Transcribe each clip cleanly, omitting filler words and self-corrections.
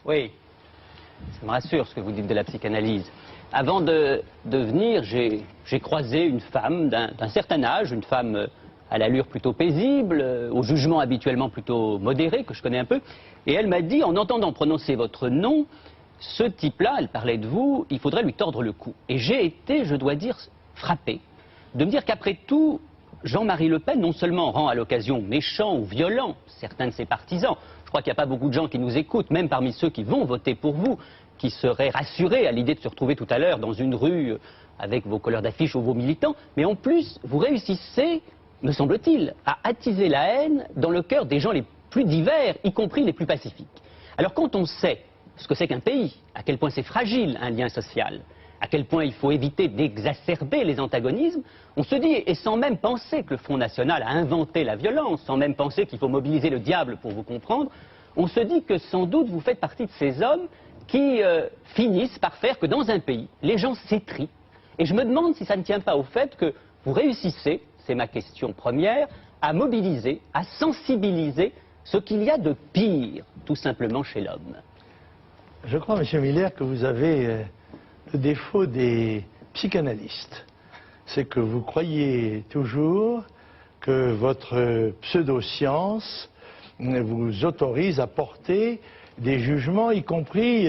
Oui, ça me rassure ce que vous dites de la psychanalyse. Avant de venir, j'ai croisé une femme d'un certain âge, une femme à l'allure plutôt paisible, au jugement habituellement plutôt modéré, que je connais un peu, et elle m'a dit, en entendant prononcer votre nom, ce type-là, elle parlait de vous, il faudrait lui tordre le cou. Et j'ai été, je dois dire, frappé de me dire qu'après tout, Jean-Marie Le Pen non seulement rend à l'occasion méchant ou violent certains de ses partisans, je crois qu'il n'y a pas beaucoup de gens qui nous écoutent, même parmi ceux qui vont voter pour vous, qui seraient rassurés à l'idée de se retrouver tout à l'heure dans une rue avec vos couleurs d'affiche ou vos militants, mais en plus, vous réussissez, me semble-t-il, à attiser la haine dans le cœur des gens les plus divers, y compris les plus pacifiques. Alors quand on sait ce que c'est qu'un pays, à quel point c'est fragile un lien social, à quel point il faut éviter d'exacerber les antagonismes, on se dit, et sans même penser que le Front National a inventé la violence, sans même penser qu'il faut mobiliser le diable pour vous comprendre, on se dit que sans doute vous faites partie de ces hommes qui finissent par faire que dans un pays, les gens s'étrient. Et je me demande si ça ne tient pas au fait que vous réussissez, c'est ma question première, à mobiliser, à sensibiliser ce qu'il y a de pire, tout simplement, chez l'homme. Je crois, M. Miller, que vous avez le défaut des psychanalystes. C'est que vous croyez toujours que votre pseudo-science vous autorise à porter des jugements, y compris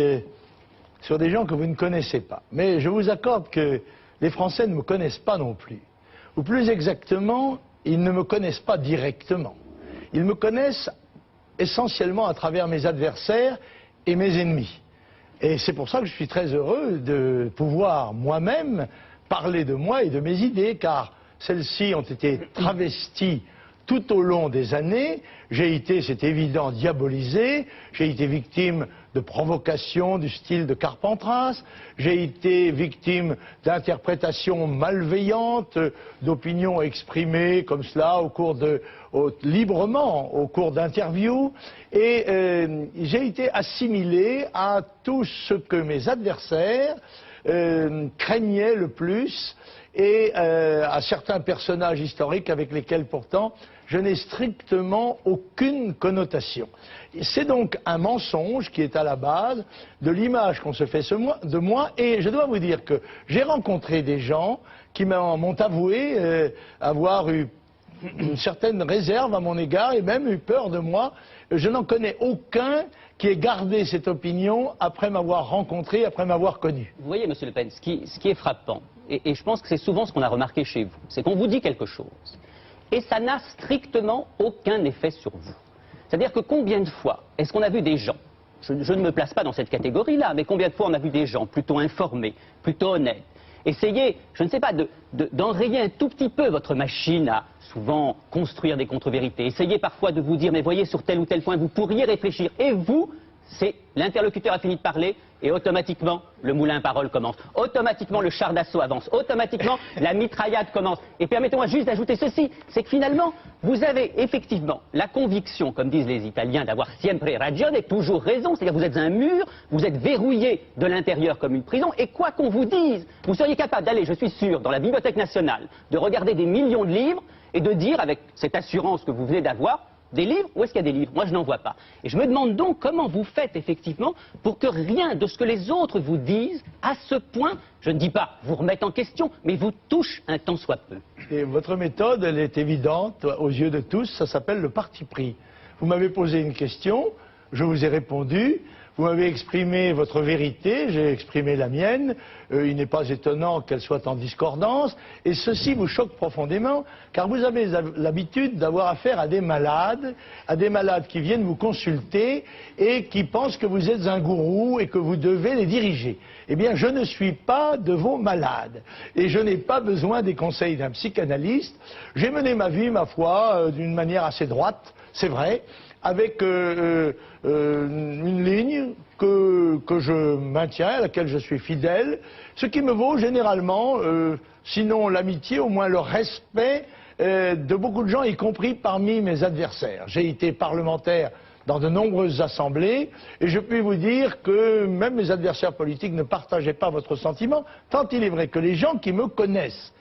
sur des gens que vous ne connaissez pas. Mais je vous accorde que les Français ne me connaissent pas non plus. Ou plus exactement, ils ne me connaissent pas directement. Ils me connaissent essentiellement à travers mes adversaires et mes ennemis. Et c'est pour ça que je suis très heureux de pouvoir moi-même parler de moi et de mes idées, car celles-ci ont été travesties tout au long des années. J'ai été, c'est évident, diabolisé, j'ai été victime de provocations du style de Carpentras, j'ai été victime d'interprétations malveillantes, d'opinions exprimées comme cela librement au cours d'interviews, et j'ai été assimilé à tout ce que mes adversaires craignaient le plus, et à certains personnages historiques avec lesquels pourtant je n'ai strictement aucune connotation. C'est donc un mensonge qui est à la base de l'image qu'on se fait de moi, et je dois vous dire que j'ai rencontré des gens qui m'ont avoué avoir eu une certaine réserve à mon égard et même eu peur de moi. Je n'en connais aucun qui ait gardé cette opinion après m'avoir rencontré, après m'avoir connu. Vous voyez, Monsieur Le Pen, ce qui est frappant, et je pense que c'est souvent ce qu'on a remarqué chez vous, c'est qu'on vous dit quelque chose, et ça n'a strictement aucun effet sur vous. C'est-à-dire que combien de fois est-ce qu'on a vu des gens, je ne me place pas dans cette catégorie-là, mais combien de fois on a vu des gens plutôt informés, plutôt honnêtes, essayer, je ne sais pas, d'enrayer un tout petit peu votre machine à souvent construire des contre-vérités, essayer parfois de vous dire, mais voyez, sur tel ou tel point, vous pourriez réfléchir, et vous, c'est l'interlocuteur a fini de parler, et automatiquement, le moulin à parole commence. Automatiquement, le char d'assaut avance. Automatiquement, la mitraillade commence. Et permettez-moi juste d'ajouter ceci, c'est que finalement, vous avez effectivement la conviction, comme disent les Italiens, d'avoir sempre ragione, toujours raison, c'est-à-dire vous êtes un mur, vous êtes verrouillé de l'intérieur comme une prison, et quoi qu'on vous dise, vous seriez capable d'aller, je suis sûr, dans la Bibliothèque nationale, de regarder des millions de livres, et de dire, avec cette assurance que vous venez d'avoir, des livres? Où est-ce qu'il y a des livres? Moi, je n'en vois pas. Et je me demande donc comment vous faites effectivement pour que rien de ce que les autres vous disent, à ce point, je ne dis pas vous remette en question, mais vous touche un tant soit peu. Et votre méthode, elle est évidente aux yeux de tous, ça s'appelle le parti pris. Vous m'avez posé une question, je vous ai répondu. Vous m'avez exprimé votre vérité, j'ai exprimé la mienne. Il n'est pas étonnant qu'elle soit en discordance. Et ceci vous choque profondément, car vous avez l'habitude d'avoir affaire à des malades qui viennent vous consulter et qui pensent que vous êtes un gourou et que vous devez les diriger. Eh bien, je ne suis pas de vos malades. Et je n'ai pas besoin des conseils d'un psychanalyste. J'ai mené ma vie, ma foi, d'une manière assez droite, c'est vrai, avec une ligne que je maintiens, à laquelle je suis fidèle, ce qui me vaut généralement, sinon l'amitié, au moins le respect de beaucoup de gens, y compris parmi mes adversaires. J'ai été parlementaire dans de nombreuses assemblées, et je puis vous dire que même mes adversaires politiques ne partageaient pas votre sentiment, tant il est vrai que les gens qui me connaissent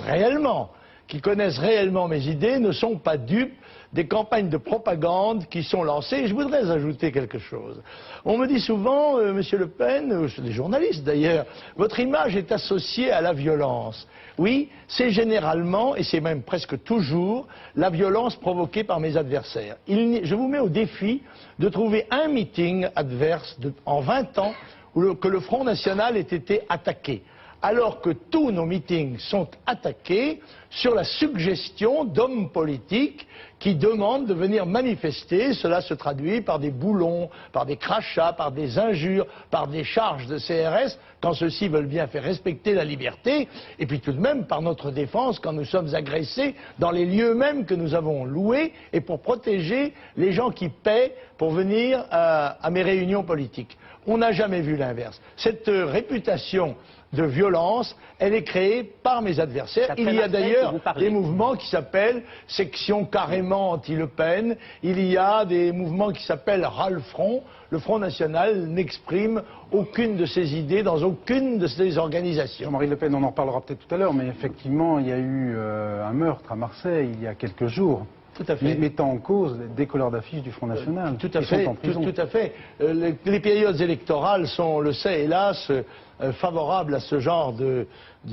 réellement, qui connaissent réellement mes idées, ne sont pas dupes des campagnes de propagande qui sont lancées. Et je voudrais ajouter quelque chose. On me dit souvent, Monsieur Le Pen, des journalistes d'ailleurs, votre image est associée à la violence. Oui, c'est généralement, et c'est même presque toujours, la violence provoquée par mes adversaires. Je vous mets au défi de trouver un meeting adverse en 20 ans que le Front National ait été attaqué. Alors que tous nos meetings sont attaqués sur la suggestion d'hommes politiques qui demandent de venir manifester. Cela se traduit par des boulons, par des crachats, par des injures, par des charges de CRS, quand ceux-ci veulent bien faire respecter la liberté, et puis tout de même par notre défense quand nous sommes agressés dans les lieux mêmes que nous avons loués, et pour protéger les gens qui paient pour venir à mes réunions politiques. On n'a jamais vu l'inverse. Cette réputation de violence, elle est créée par mes adversaires. Il y a d'ailleurs des mouvements qui s'appellent Section carrément anti-Le Pen, il y a des mouvements qui s'appellent Ras le Front. Le Front National n'exprime aucune de ses idées dans aucune de ses organisations. Jean-Marie Le Pen, on en parlera peut-être tout à l'heure, mais effectivement, il y a eu un meurtre à Marseille il y a quelques jours. Tout à fait. Mettant en cause des colleurs d'affiches du Front National. Tout à fait. Tout à fait. Les périodes électorales sont, on le sait, hélas, favorables à ce genre de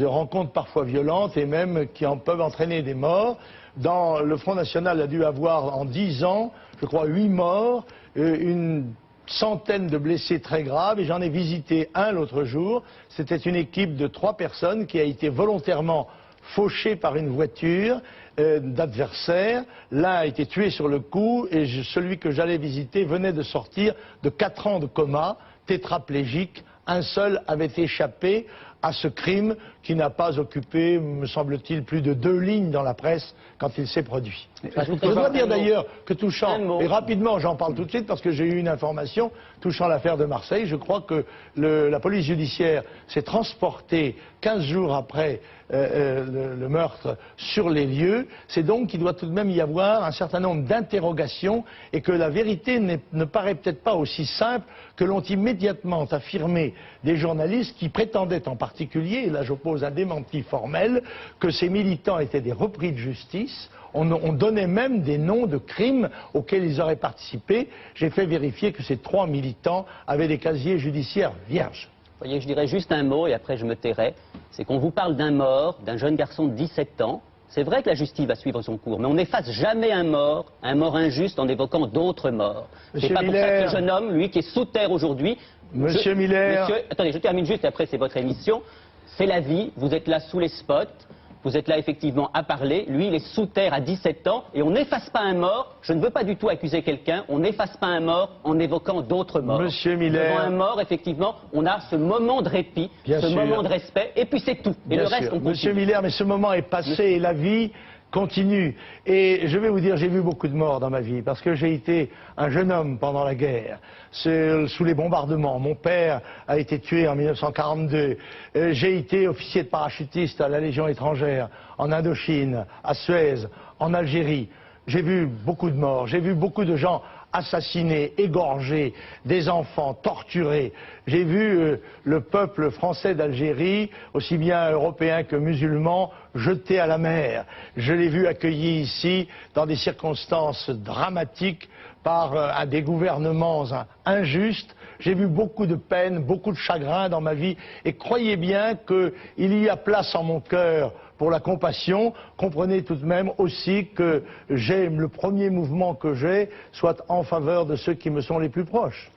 rencontres parfois violentes et même qui en peuvent entraîner des morts. Le Front National a dû avoir en 10 ans, je crois, 8 morts, une centaine de blessés très graves, et j'en ai visité un l'autre jour. C'était une équipe de 3 personnes qui a été volontairement fauchée par une voiture d'adversaires. L'un a été tué sur le coup et celui que j'allais visiter venait de sortir de 4 ans de coma, tétraplégique. Un seul avait échappé à ce crime qui n'a pas occupé, me semble-t-il, plus de 2 lignes dans la presse quand il s'est produit. Je dois dire d'ailleurs que touchant, et rapidement j'en parle tout de suite parce que j'ai eu une information touchant l'affaire de Marseille, je crois que la police judiciaire s'est transportée 15 jours après le meurtre sur les lieux. C'est donc qu'il doit tout de même y avoir un certain nombre d'interrogations et que la vérité ne paraît peut-être pas aussi simple que l'ont immédiatement affirmé des journalistes qui prétendaient en particulier, et là j'oppose un démenti formel, que ces militants étaient des repris de justice. On donnait même des noms de crimes auxquels ils auraient participé. J'ai fait vérifier que ces 3 militants avaient des casiers judiciaires vierges. Vous voyez, je dirais juste un mot et après je me tairai. C'est qu'on vous parle d'un mort, d'un jeune garçon de 17 ans. C'est vrai que la justice va suivre son cours, mais on n'efface jamais un mort injuste en évoquant d'autres morts. C'est pas pour ça que ce jeune homme, lui qui est sous terre aujourd'hui... Monsieur Miller... Attendez, je termine juste, après c'est votre émission. C'est la vie, vous êtes là sous les spots. Vous êtes là effectivement à parler, lui il est sous terre à 17 ans et on n'efface pas un mort, je ne veux pas du tout accuser quelqu'un, on n'efface pas un mort en évoquant d'autres morts. Monsieur Miller... Devant un mort, effectivement, on a ce moment de répit, moment de respect, et puis c'est tout. Et le reste, on continue. Monsieur Miller, mais ce moment est passé et la vie continue. Et je vais vous dire, j'ai vu beaucoup de morts dans ma vie, parce que j'ai été un jeune homme pendant la guerre, sous les bombardements. Mon père a été tué en 1942. J'ai été officier de parachutiste à la Légion étrangère, en Indochine, à Suez, en Algérie. J'ai vu beaucoup de morts, j'ai vu beaucoup de gens assassinés, égorgés, des enfants torturés. J'ai vu le peuple français d'Algérie, aussi bien européen que musulman, jeté à la mer. Je l'ai vu accueilli ici dans des circonstances dramatiques par des gouvernements injustes. J'ai vu beaucoup de peine, beaucoup de chagrin dans ma vie et croyez bien qu'il y a place en mon cœur pour la compassion. Comprenez tout de même aussi que le premier mouvement que j'ai soit en faveur de ceux qui me sont les plus proches.